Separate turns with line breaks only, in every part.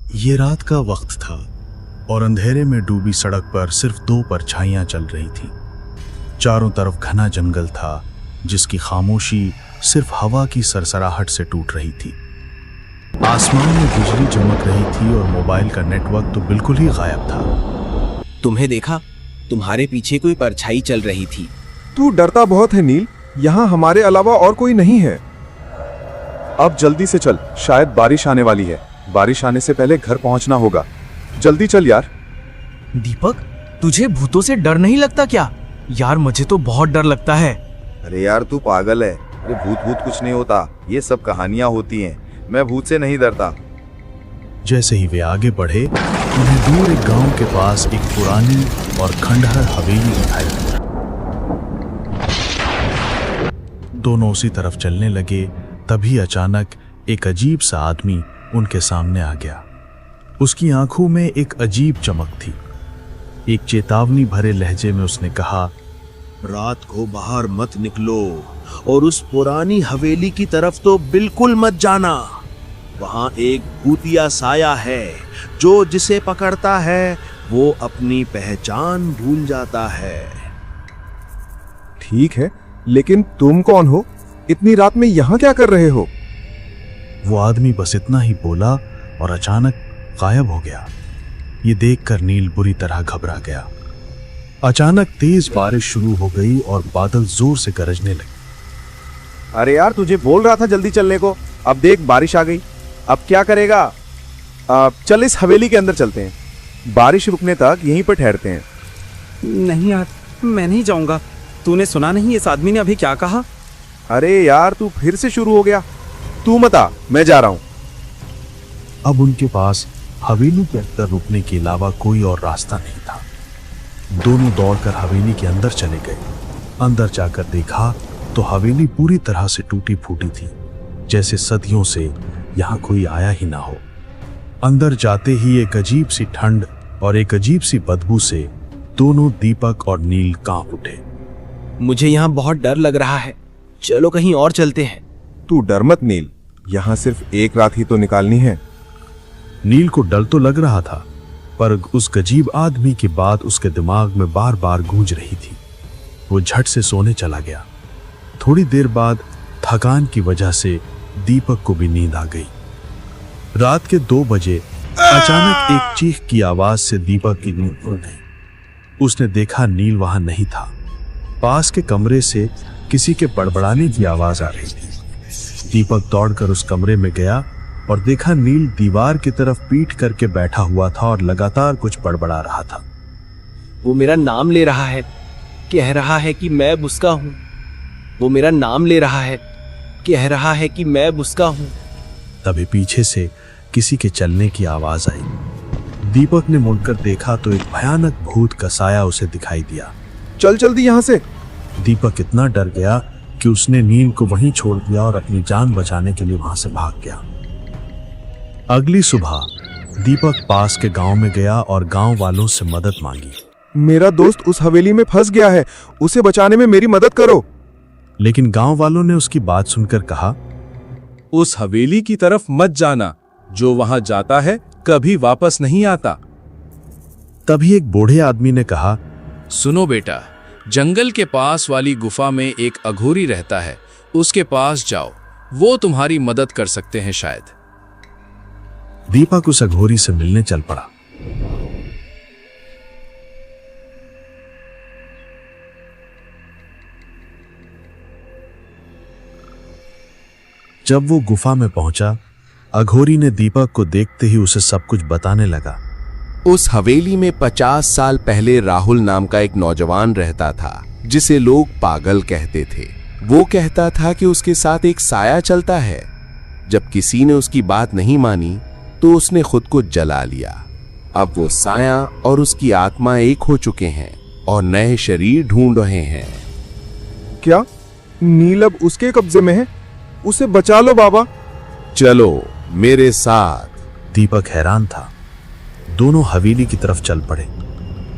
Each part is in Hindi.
ये रात का वक्त था और अंधेरे में डूबी सड़क पर सिर्फ दो परछाइयां चल रही थीं। चारों तरफ घना जंगल था जिसकी खामोशी सिर्फ हवा की सरसराहट से टूट रही थी। आसमान में बिजली चमक रही थी और मोबाइल का नेटवर्क तो बिल्कुल ही गायब था।
तुम्हें देखा? तुम्हारे पीछे कोई परछाई चल रही थी।
तू डरता बहुत है नील, यहाँ हमारे अलावा और कोई नहीं है। अब जल्दी से चल, शायद बारिश आने वाली है। बारिश आने से पहले घर पहुंचना होगा। जल्दी चल यार।
दीपक, तुझे भूतों से डर नहीं लगता क्या? यार मुझे तो बहुत डर लगता है।
अरे यार तू पागल है। अरे भूत भूत कुछ नहीं होता, ये सब कहानियां होती हैं। मैं भूत से नहीं डरता।
जैसे ही वे आगे बढ़े उन्हें दूर एक गांव के पास एक पुरानी और खंडहर हवेली दिखाई दी। दोनों उसी तरफ चलने लगे, तभी अचानक एक अजीब सा आदमी उनके सामने आ गया। उसकी आंखों में एक अजीब चमक थी। एक चेतावनी भरे लहजे में उसने कहा,
रात को बाहर मत निकलो और उस पुरानी हवेली की तरफ तो बिल्कुल मत जाना। वहां एक भूतिया साया है जो जिसे पकड़ता है वो अपनी पहचान भूल जाता है।
ठीक है, लेकिन तुम कौन हो? इतनी रात में यहाँ क्या कर रहे हो?
वो आदमी बस इतना ही बोला और अचानक गायब हो गया। ये देखकर नील बुरी तरह घबरा गया। अचानक तेज बारिश शुरू हो गई और बादल जोर से गरजने लगे।
अरे यार तुझे बोल रहा था जल्दी चलने को, अब देख बारिश आ गई। अब क्या करेगा?
चल इस हवेली के अंदर चलते हैं। बारिश रुकने तक यहीं पर ठहरते हैं।
नहीं यार, मैं नहीं जाऊंगा। तूने सुना नहीं इस आदमी ने अभी क्या कहा?
अरे यार तू फिर से शुरू हो गया। तू मत आ, मैं जा रहा हूं।
अब उनके पास हवेली के अंदर रुकने के अलावा कोई और रास्ता नहीं था। दोनों दौड़कर हवेली के अंदर चले गए। अंदर जाकर देखा तो हवेली पूरी तरह से टूटी फूटी थी, जैसे सदियों से यहाँ कोई आया ही ना हो। अंदर जाते ही एक अजीब सी ठंड और एक अजीब सी बदबू से दोनों दीपक और नील कांप उठे।
मुझे यहाँ बहुत डर लग रहा है, चलो कहीं और चलते हैं।
तू डर मत नील, यहाँ सिर्फ एक रात ही तो निकालनी है।
नील को डर तो लग रहा था, पर उस अजीब आदमी की बात उसके दिमाग में बार बार गूंज रही थी। वो झट से सोने चला गया। थोड़ी देर बाद थकान की वजह से दीपक को भी नींद आ गई। रात के 2 बजे अचानक एक चीख की आवाज से दीपक की नींद खुल गई। उसने देखा नील वहां नहीं था। पास के कमरे से किसी के बड़बड़ाने की आवाज आ रही थी। दीपक दौड़कर उस कमरे में गया और देखा नील दीवार की तरफ पीठ करके बैठा हुआ था और लगातार कुछ बड़बड़ा रहा था।
वो मेरा नाम ले रहा है, कह रहा है कि मैं बुस्का हूं। वो मेरा नाम ले रहा है, कह रहा है कि मैं बुस्का हूं।
तभी पीछे से किसी के चलने की आवाज आई। दीपक ने मुड़कर देखा तो एक भयानक भूत का साया उसे दिखाई दिया।
चल जल्दी यहाँ से।
दीपक इतना डर गया कि उसने नील को वहीं छोड़ दिया और अपनी जान बचाने के लिए वहां से भाग गया। अगली सुबह दीपक पास के गांव में गया और गांव वालों से मदद मांगी।
मेरा दोस्त उस हवेली में फंस गया है, उसे बचाने में मेरी मदद करो।
लेकिन गांव वालों ने उसकी बात सुनकर कहा,
उस हवेली की तरफ मत जाना, जो वहां जाता है कभी वापस नहीं आता।
तभी एक बूढ़े आदमी ने कहा,
सुनो बेटा, जंगल के पास वाली गुफा में एक अघोरी रहता है, उसके पास जाओ, वो तुम्हारी मदद कर सकते हैं शायद।
दीपक उस अघोरी से मिलने चल पड़ा। जब वो गुफा में पहुंचा, अघोरी ने दीपक को देखते ही उसे सब कुछ बताने लगा।
उस हवेली में 50 साल पहले राहुल नाम का एक नौजवान रहता था, जिसे लोग पागल कहते थे। वो कहता था कि उसके साथ एक साया चलता है। जब किसी ने उसकी बात नहीं मानी तो उसने खुद को जला लिया। अब वो साया और उसकी आत्मा एक हो चुके हैं और नए शरीर ढूंढ रहे हैं।
क्या नील अब उसके कब्जे में है? उसे बचा लो बाबा।
चलो मेरे साथ।
दीपक हैरान था। दोनों हवेली की तरफ चल पड़े।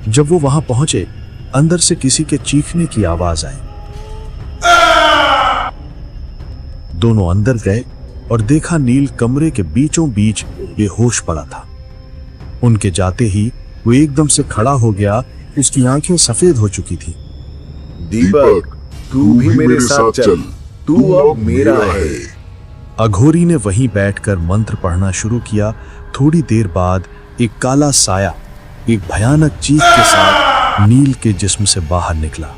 जब वो वहां पहुंचे, अंदर से किसी के चीखने की आवाज आई। दोनों अंदर गए और देखा नील कमरे के बीचों बीच बेहोश पड़ा था। उनके जाते ही वो एकदम से खड़ा हो गया। उसकी आंखें सफेद हो चुकी थी।
दीपक, तू भी मेरे साथ चल, तू अब मेरा है।
अघोरी ने वहीं बैठकर मंत्र पढ़ना शुरू किया। थोड़ी देर बाद एक काला साया एक भयानक चीख के साथ नील के जिस्म से बाहर निकला।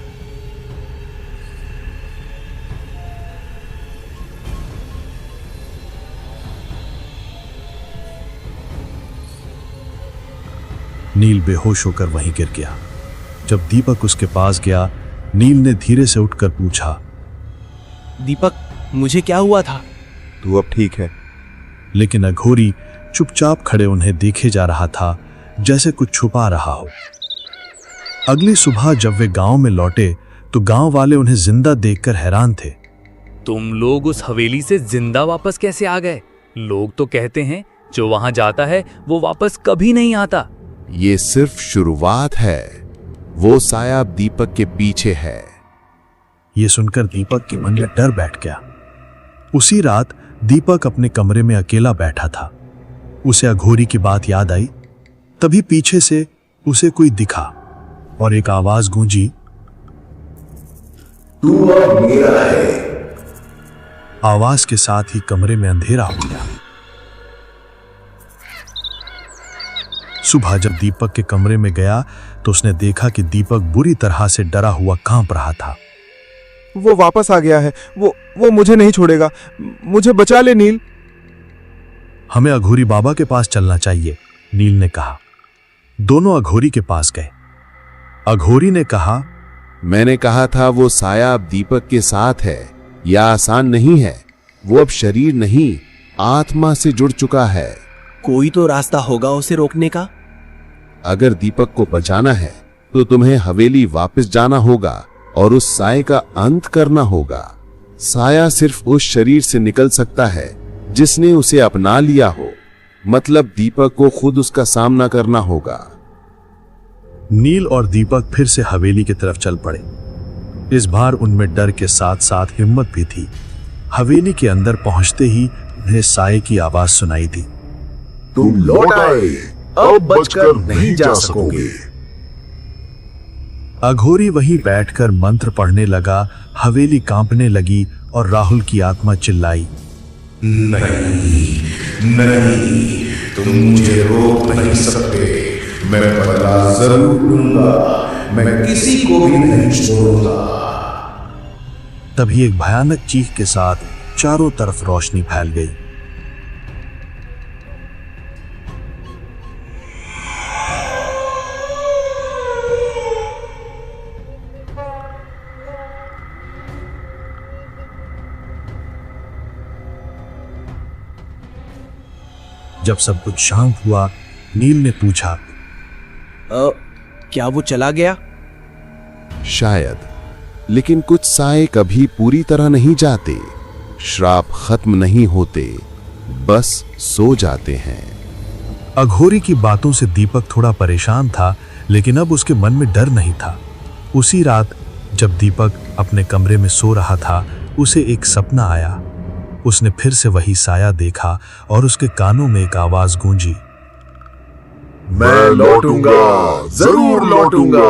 नील बेहोश होकर वहीं गिर गया। जब दीपक उसके पास गया, नील ने धीरे से उठकर पूछा,
दीपक, मुझे क्या हुआ था?
तू अब ठीक है?
लेकिन अघोरी चुपचाप खड़े उन्हें देखे जा रहा था, जैसे कुछ छुपा रहा हो। अगली सुबह जब वे गांव में लौटे तो गांव वाले उन्हें जिंदा देखकर हैरान थे।
तुम लोग उस हवेली से जिंदा वापस कैसे आ गए? लोग तो कहते हैं जो वहां जाता है वो वापस कभी नहीं आता।
ये सिर्फ शुरुआत है। वो साया अब दीपक के पीछे है।
ये सुनकर दीपक के मन में डर बैठ गया। उसी रात दीपक अपने कमरे में अकेला बैठा था। उसे अघोरी की बात याद आई। तभी पीछे से उसे कोई दिखा और एक आवाज गूंजी,
तू अब मेरा है।
आवाज के साथ ही कमरे में अंधेरा हो गया। सुबह जब दीपक के कमरे में गया तो उसने देखा कि दीपक बुरी तरह से डरा हुआ कांप रहा था।
वो वापस आ गया है। वो मुझे नहीं छोड़ेगा। मुझे बचा ले नील।
हमें अघोरी बाबा के पास चलना चाहिए, नील ने कहा। दोनों अघोरी के पास गए। अघोरी ने कहा,
मैंने कहा था वो साया अब दीपक के साथ है। यह आसान नहीं है। वो अब शरीर नहीं, आत्मा से जुड़ चुका है।
कोई तो रास्ता होगा उसे रोकने का।
अगर दीपक को बचाना है तो तुम्हें हवेली वापस जाना होगा और उस साये का अंत करना होगा। साया सिर्फ उस शरीर से निकल सकता है जिसने उसे अपना लिया हो। मतलब दीपक को खुद उसका सामना करना होगा।
नील और दीपक फिर से हवेली की तरफ चल पड़े। इस बार उनमें डर के साथ साथ हिम्मत भी थी। हवेली के अंदर पहुंचते ही उन्हें साये की आवाज सुनाई दी,
तुम लौट आए, अब बचकर नहीं जा सकोगे।
अघोरी वहीं बैठकर मंत्र पढ़ने लगा। हवेली कांपने लगी और राहुल की आत्मा चिल्लाई,
नहीं, तुम मुझे रोक नहीं सकते। मैं बदला जरूर लूंगा। मैं किसी को भी नहीं छोड़ूंगा।
तभी एक भयानक चीख के साथ चारों तरफ रोशनी फैल गई। जब सब कुछ शांत हुआ, नील ने पूछा,
क्या वो चला गया?
शायद, लेकिन कुछ साये कभी पूरी तरह नहीं जाते। श्राप खत्म नहीं होते, बस सो जाते हैं।
अघोरी की बातों से दीपक थोड़ा परेशान था, लेकिन अब उसके मन में डर नहीं था। उसी रात जब दीपक अपने कमरे में सो रहा था, उसे एक सपना आया। उसने फिर से वही साया देखा और उसके कानों में एक आवाज गूंजी,
मैं लौटूंगा, जरूर लौटूंगा।